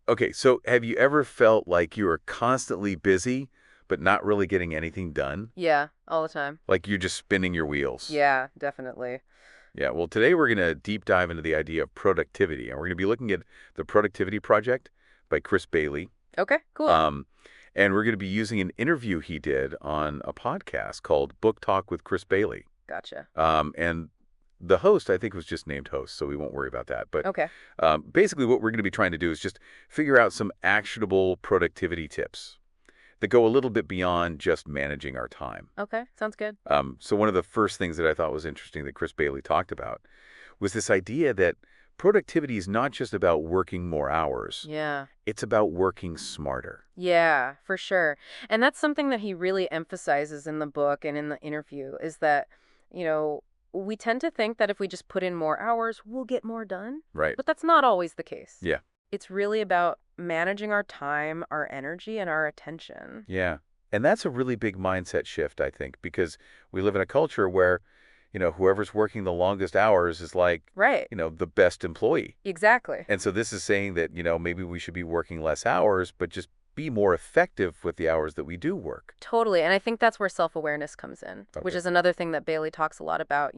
Okay, so have you ever felt like you were constantly busy, but not really getting anything done? Yeah, all the time. Like you're just spinning your wheels? Yeah, definitely. Yeah, well, today we're going to deep dive into the idea of productivity, and we're going to be looking at the Productivity Project by Chris Bailey. Okay, cool. Um, and we're going to be using an interview he did on a podcast called Book Talk with Chris Bailey. Gotcha. And the host, I think, was just named host, so we won't worry about that. But Okay. basically, what we're going to be trying to do is just figure out some actionable productivity tips that go a little bit beyond just managing our time. Okay, sounds good. So one of the first things that I thought was interesting that Chris Bailey talked about was this idea that productivity is not just about working more hours. Yeah. It's about working smarter. Yeah, for sure. And that's something that he really emphasizes in the book and in the interview is that, you know, we tend to think that if we just put in more hours, we'll get more done. Right. But that's not always the case. Yeah. It's really about managing our time, our energy, and our attention. Yeah. And that's a really big mindset shift, I think, because we live in a culture where, whoever's working the longest hours is like, Right. the best employee. Exactly. And so this is saying that, maybe we should be working less hours, but just be more effective with the hours that we do work. Totally. And I think that's where self-awareness comes in, which Okay. is another thing that Bailey talks a lot about,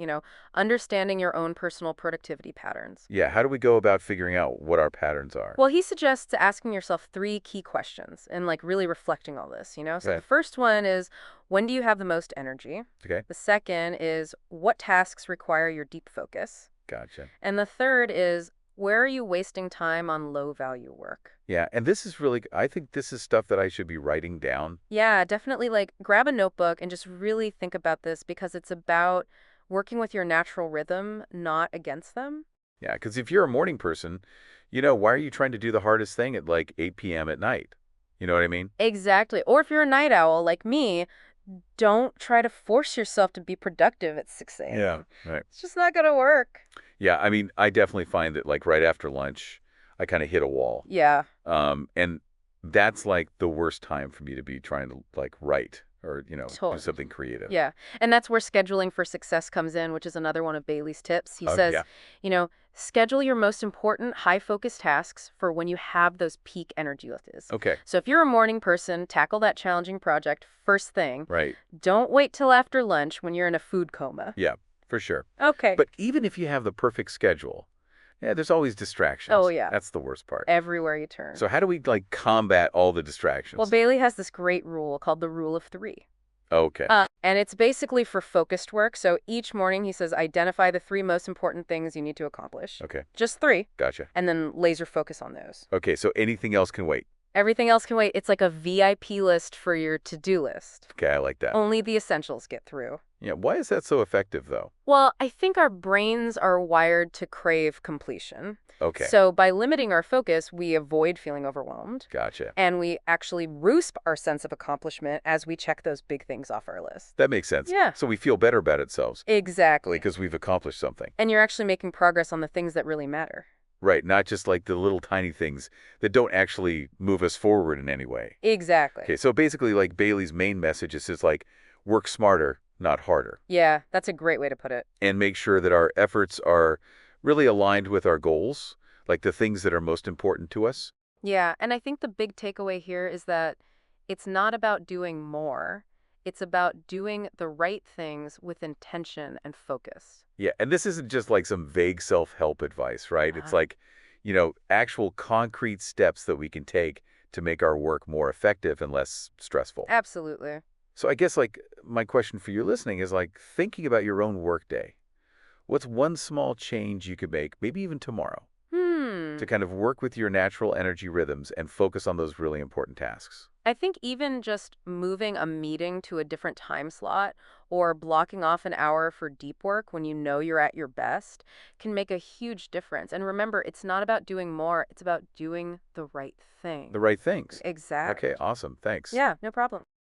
understanding your own personal productivity patterns. Yeah. How do we go about figuring out what our patterns are? Well, he suggests asking yourself three key questions and like really reflecting all this. So the Okay. first one is, when do you have the most energy? Okay. The second is, what tasks require your deep focus? Gotcha. And the third is, where are you wasting time on low value work? Yeah. And this is really, I think this is stuff that I should be writing down. Yeah, definitely like grab a notebook and just really think about this because it's about working with your natural rhythm, not against them. Yeah. Because if you're a morning person, why are you trying to do the hardest thing at like 8 p.m. at night? You know what I mean? Exactly. Or if you're a night owl like me, don't try to force yourself to be productive at 6 Yeah. a.m. Right. It's just not going to work. Yeah. I mean, I definitely find that like right after lunch, I kind of hit a wall. Yeah, And that's like the worst time for me to be trying to like write or, do totally. something creative. Yeah. And that's where scheduling for success comes in, which is another one of Bailey's tips. He Oh, says, yeah. schedule your most important high focus tasks for when you have those peak energy levels. Okay. So if you're a morning person, tackle that challenging project first thing. Right. Don't wait till after lunch when you're in a food coma. Yeah, for sure. Okay. But even if you have the perfect schedule, yeah, there's always distractions. Oh, yeah. That's the worst part. Everywhere you turn. So how do we like combat all the Well, distractions? Bailey has this great rule called the rule of three. Okay. And it's basically for focused work. So each morning he says, identify the three most important things you need to accomplish. Okay. Just three. Gotcha. And then laser focus on those. Okay, so anything else can wait. Everything else can wait. It's like a VIP list for your to-do list. Okay, I like that. Only the essentials get through. Yeah, why is that so effective though? Well, I think our brains are wired to crave completion. Okay. So by limiting our focus, we avoid feeling overwhelmed. Gotcha. And we actually boost our sense of accomplishment as we check those big things off our list. That makes sense. Yeah. So we feel better about ourselves Exactly. because we've accomplished something. And you're actually making progress on the things that really matter. Right, not just like the little tiny things that don't actually move us forward in any way. Exactly. Okay, so basically like Bailey's main message is just like work smarter, not harder, Yeah, that's a great way to put it. and make sure that our efforts are really aligned with our goals, like the things that are most important to us. Yeah, and I think the big takeaway here is that it's not about doing more. It's about doing the right things with intention and focus. Yeah, and this isn't just like some vague self-help advice, right? It's Uh-huh. like, actual concrete steps that we can take to make our work more effective and less stressful. Absolutely. So I guess like my question for you listening is like thinking about your own workday. What's one small change you could make, maybe even tomorrow, to kind of work with your natural energy rhythms and focus on those really important tasks? I think even just moving a meeting to a different time slot or blocking off an hour for deep work when you know you're at your best can make a huge difference. And remember, it's not about doing more, it's about doing the right thing. The right things. Exactly. Okay, awesome. Thanks. Yeah, no problem.